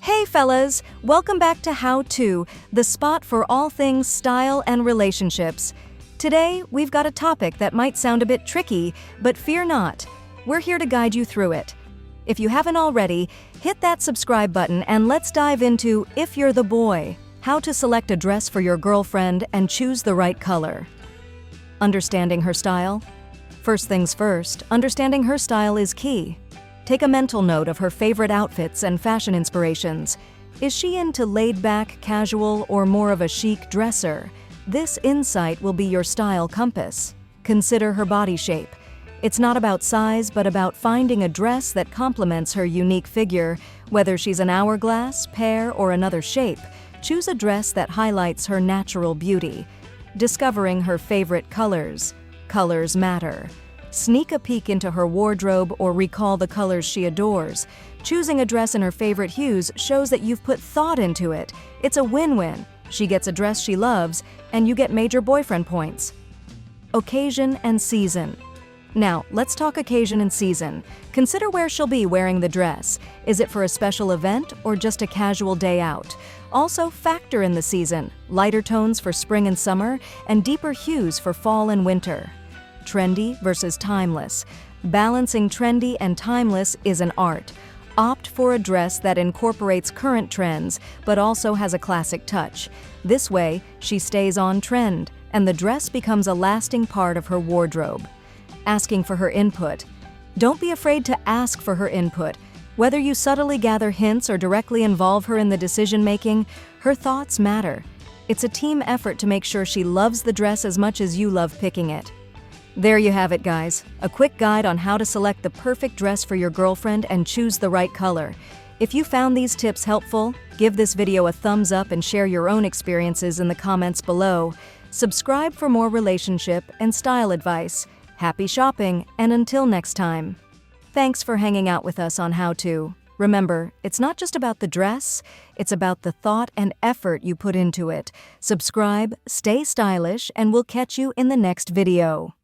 Hey fellas, welcome back to How To, the spot for all things style and relationships. Today, we've got a topic that might sound a bit tricky, but fear not. We're here to guide you through it. If you haven't already, hit that subscribe button and let's dive into If You're the Boy, how to select a dress for your girlfriend and choose the right color. Understanding her style? First things first, understanding her style is key. Take a mental note of her favorite outfits and fashion inspirations. Is she into laid-back, casual, or more of a chic dresser? This insight will be your style compass. Consider her body shape. It's not about size, but about finding a dress that complements her unique figure. Whether she's an hourglass, pear, or another shape, choose a dress that highlights her natural beauty. Discovering her favorite colors. Colors matter. Sneak a peek into her wardrobe or recall the colors she adores. Choosing a dress in her favorite hues shows that you've put thought into it. It's a win-win. She gets a dress she loves, and you get major boyfriend points. Occasion and season. Now, let's talk occasion and season. Consider where she'll be wearing the dress. Is it for a special event or just a casual day out? Also, factor in the season. Lighter tones for spring and summer, and deeper hues for fall and winter. Trendy versus timeless. Balancing trendy and timeless is an art. Opt for a dress that incorporates current trends, but also has a classic touch. This way, she stays on trend, and the dress becomes a lasting part of her wardrobe. Asking for her input. Don't be afraid to ask for her input. Whether you subtly gather hints or directly involve her in the decision-making, her thoughts matter. It's a team effort to make sure she loves the dress as much as you love picking it. There you have it, guys. A quick guide on how to select the perfect dress for your girlfriend and choose the right color. If you found these tips helpful, give this video a thumbs up and share your own experiences in the comments below. Subscribe for more relationship and style advice. Happy shopping, and until next time. Thanks for hanging out with us on How To. Remember, it's not just about the dress, it's about the thought and effort you put into it. Subscribe, stay stylish, and we'll catch you in the next video.